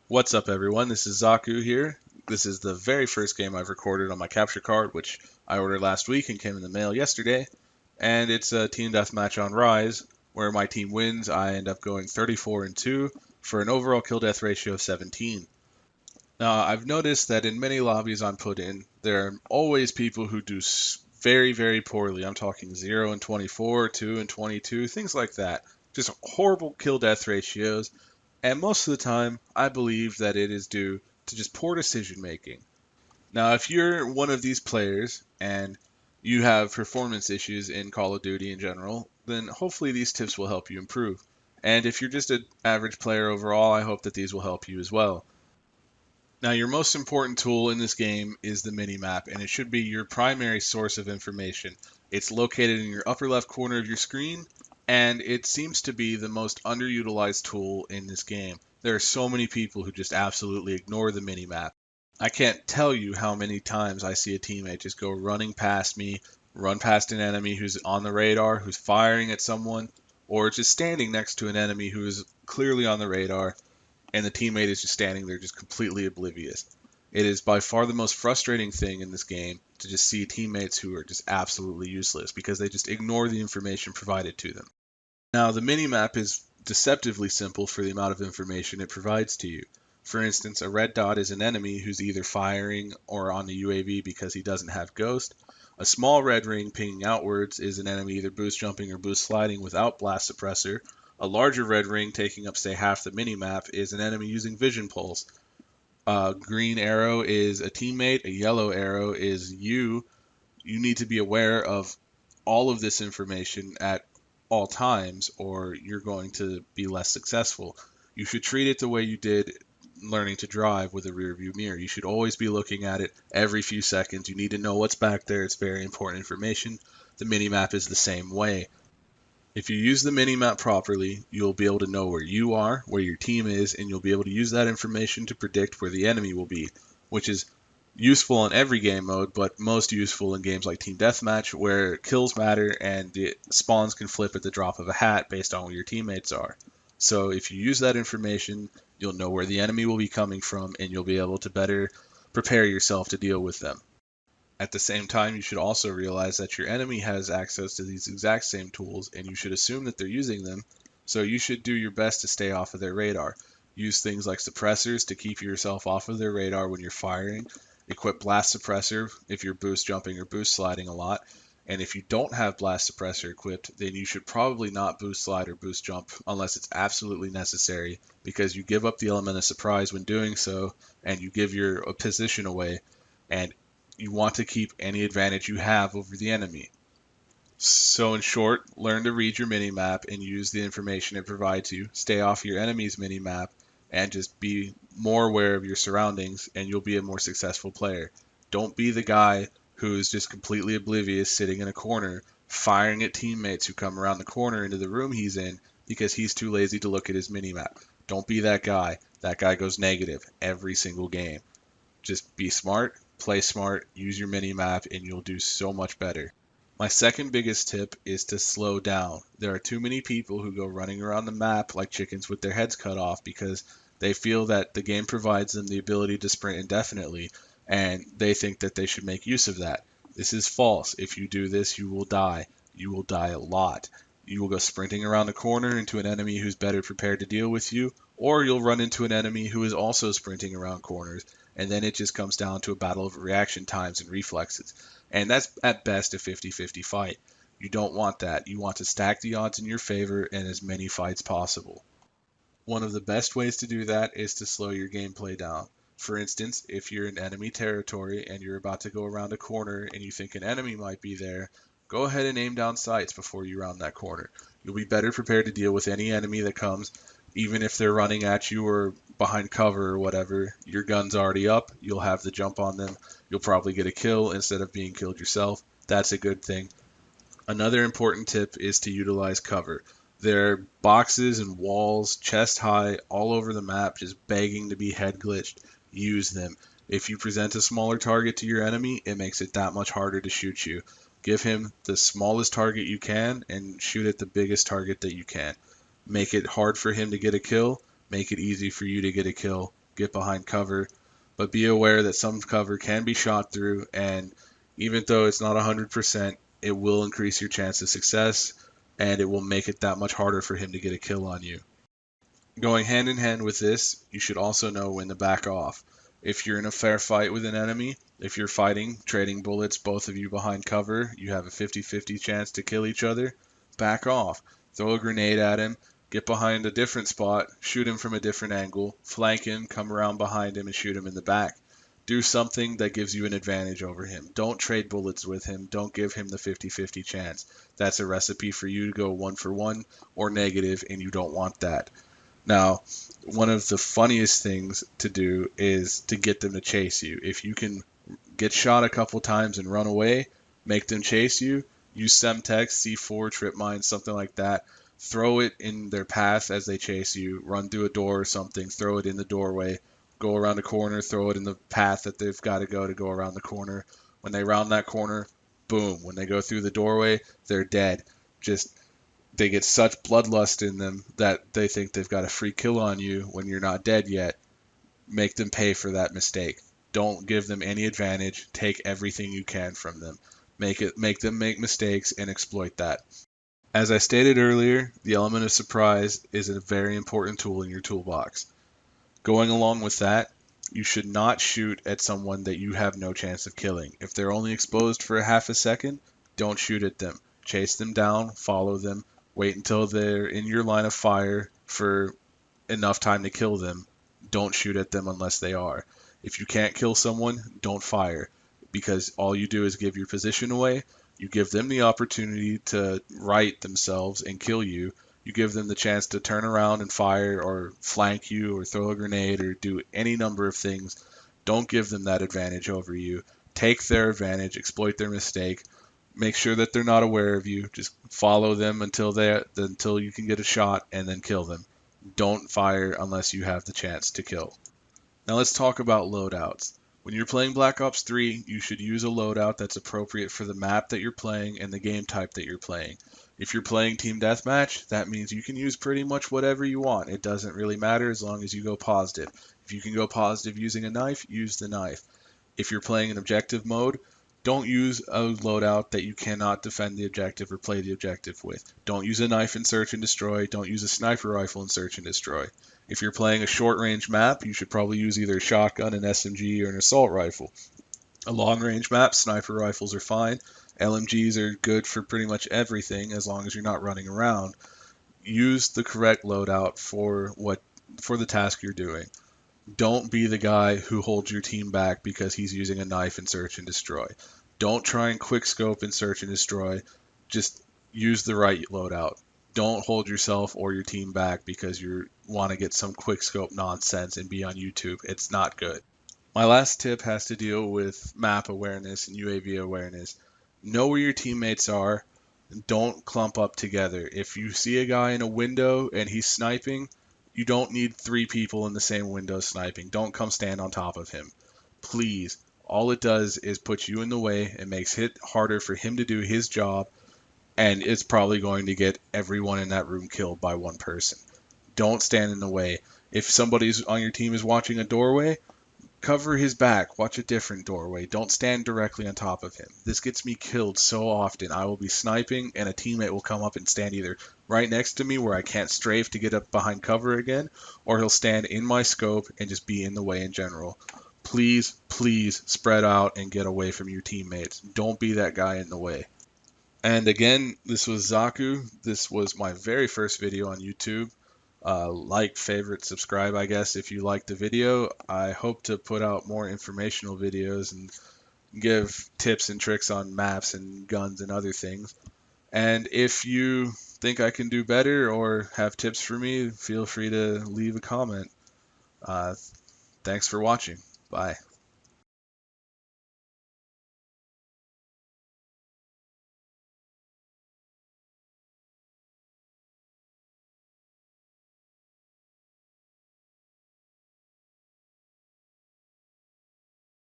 What's up, everyone? This is Zaku here. This is the very first game I've recorded on my capture card, which I ordered last week and came in the mail yesterday. And it's a team deathmatch on Rise, where my team wins. I end up going 34-2 for an overall kill death ratio of 17. Now, I've noticed that in many lobbies I'm put in, there are always people who do very, very poorly. I'm talking 0 and 24, 2 and 22, things like that. Just horrible kill death ratios, and most of the time, I believe that it is due to just poor decision making. Now, if you're one of these players and you have performance issues in Call of Duty in general, then hopefully these tips will help you improve. And if you're just an average player overall, I hope that these will help you as well. Now, your most important tool in this game is the minimap, and it should be your primary source of information. It's located in your upper left corner of your screen, and it seems to be the most underutilized tool in this game. There are so many people who just absolutely ignore the minimap. I can't tell you how many times I see a teammate just go running past me, run past an enemy who's on the radar, who's firing at someone, or just standing next to an enemy who is clearly on the radar, and the teammate is just standing there just completely oblivious. It is by far the most frustrating thing in this game to just see teammates who are just absolutely useless because they just ignore the information provided to them. Now, the minimap is deceptively simple for the amount of information it provides to you. For instance, a red dot is an enemy who's either firing or on the UAV because he doesn't have Ghost. A small red ring pinging outwards is an enemy either boost jumping or boost sliding without blast suppressor. A larger red ring taking up, say, half the minimap is an enemy using vision pulse. A green arrow is a teammate, a yellow arrow is you. You need to be aware of all of this information at all times, or you're going to be less successful. You should treat it the way you did learning to drive with a rear view mirror. You should always be looking at it every few seconds. You need to know what's back there. It's very important information. The minimap is the same way. If you use the minimap properly, you'll be able to know where you are, where your team is, and you'll be able to use that information to predict where the enemy will be, which is useful in every game mode, but most useful in games like Team Deathmatch, where kills matter and the spawns can flip at the drop of a hat based on where your teammates are. So if you use that information, you'll know where the enemy will be coming from, and you'll be able to better prepare yourself to deal with them. At the same time, you should also realize that your enemy has access to these exact same tools, and you should assume that they're using them, so you should do your best to stay off of their radar. Use things like suppressors to keep yourself off of their radar when you're firing. Equip blast suppressor if you're boost jumping or boost sliding a lot. And if you don't have blast suppressor equipped, then you should probably not boost slide or boost jump unless it's absolutely necessary, because you give up the element of surprise when doing so, and you give your position away, and you want to keep any advantage you have over the enemy. So in short, learn to read your minimap and use the information it provides you. Stay off your enemy's minimap and just be more aware of your surroundings, and you'll be a more successful player. Don't be the guy who is just completely oblivious sitting in a corner firing at teammates who come around the corner into the room he's in because he's too lazy to look at his minimap. Don't be that guy. That guy goes negative every single game. Just be smart, play smart, use your mini map, and you'll do so much better. My second biggest tip is to slow down. There are too many people who go running around the map like chickens with their heads cut off because they feel that the game provides them the ability to sprint indefinitely, and they think that they should make use of that. This is false. If you do this, you will die. You will die a lot. You will go sprinting around the corner into an enemy who's better prepared to deal with you, or you'll run into an enemy who is also sprinting around corners, and then it just comes down to a battle of reaction times and reflexes. And that's at best a 50-50 fight. You don't want that. You want to stack the odds in your favor in as many fights possible. One of the best ways to do that is to slow your gameplay down. For instance, if you're in enemy territory and you're about to go around a corner and you think an enemy might be there, go ahead and aim down sights before you round that corner. You'll be better prepared to deal with any enemy that comes, even if they're running at you or behind cover or whatever. Your gun's already up, you'll have the jump on them, you'll probably get a kill instead of being killed yourself. That's a good thing. Another important tip is to utilize cover. There are boxes and walls chest high all over the map just begging to be head glitched. Use them. If you present a smaller target to your enemy, it makes it that much harder to shoot you. Give him the smallest target you can and shoot at the biggest target that you can. Make it hard for him to get a kill, make it easy for you to get a kill, get behind cover, but be aware that some cover can be shot through, and even though it's not 100%, it will increase your chance of success, and it will make it that much harder for him to get a kill on you. Going hand in hand with this, you should also know when to back off. If you're in a fair fight with an enemy, if you're fighting, trading bullets, both of you behind cover, you have a 50-50 chance to kill each other, back off. Throw a grenade at him, get behind a different spot, shoot him from a different angle, flank him, come around behind him and shoot him in the back. Do something that gives you an advantage over him. Don't trade bullets with him. Don't give him the 50-50 chance. That's a recipe for you to go 1-for-1 or negative, and you don't want that. Now, one of the funniest things to do is to get them to chase you. If you can get shot a couple times and run away, make them chase you, use Semtex, C4, trip mines, something like that. Throw it in their path as they chase you. Run through a door or something, throw it in the doorway. Go around a corner, throw it in the path that they've got to go around the corner. When they round that corner, boom. When they go through the doorway, they're dead. Just they get such bloodlust in them that they think they've got a free kill on you when you're not dead yet. Make them pay for that mistake. Don't give them any advantage. Take everything you can from them. Make them make mistakes and exploit that. As I stated earlier, the element of surprise is a very important tool in your toolbox. Going along with that, you should not shoot at someone that you have no chance of killing. If they're only exposed for a half a second, don't shoot at them. Chase them down, follow them, wait until they're in your line of fire for enough time to kill them. Don't shoot at them unless they are. If you can't kill someone, don't fire, because all you do is give your position away. You give them the opportunity to right themselves and kill you. You give them the chance to turn around and fire or flank you or throw a grenade or do any number of things. Don't give them that advantage over you. Take their advantage, exploit their mistake. Make sure that they're not aware of you. Just follow them until you can get a shot and then kill them. Don't fire unless you have the chance to kill. Now let's talk about loadouts. When you're playing Black Ops 3, you should use a loadout that's appropriate for the map that you're playing and the game type that you're playing. If you're playing Team Deathmatch, that means you can use pretty much whatever you want. It doesn't really matter as long as you go positive. If you can go positive using a knife, use the knife. If you're playing in objective mode, don't use a loadout that you cannot defend the objective or play the objective with. Don't use a knife in search and destroy. Don't use a sniper rifle in search and destroy. If you're playing a short range map, you should probably use either a shotgun, an SMG, or an assault rifle. A long range map, sniper rifles are fine. LMGs are good for pretty much everything as long as you're not running around. Use the correct loadout for the task you're doing. Don't be the guy who holds your team back because he's using a knife in search and destroy. Don't try and quick scope in search and destroy. Just use the right loadout. Don't hold yourself or your team back because you want to get some quick scope nonsense and be on YouTube. It's not good. My last tip has to deal with map awareness and UAV awareness. Know where your teammates are. Don't clump up together. If you see a guy in a window and he's sniping, you don't need 3 people in the same window sniping. Don't come stand on top of him. Please. All it does is put you in the way and makes it harder for him to do his job, and it's probably going to get everyone in that room killed by one person. Don't stand in the way. If somebody's on your team is watching a doorway, cover his back. Watch a different doorway. Don't stand directly on top of him. This gets me killed so often. I will be sniping and a teammate will come up and stand either right next to me where I can't strafe to get up behind cover again, or he'll stand in my scope and just be in the way in general. Please, please spread out and get away from your teammates. Don't be that guy in the way. And again, this was Zaku. This was my very first video on YouTube. Like, favorite, subscribe, I guess, if you liked the video. I hope to put out more informational videos and give tips and tricks on maps and guns and other things. And if you think I can do better or have tips for me, feel free to leave a comment. Thanks for watching. Bye.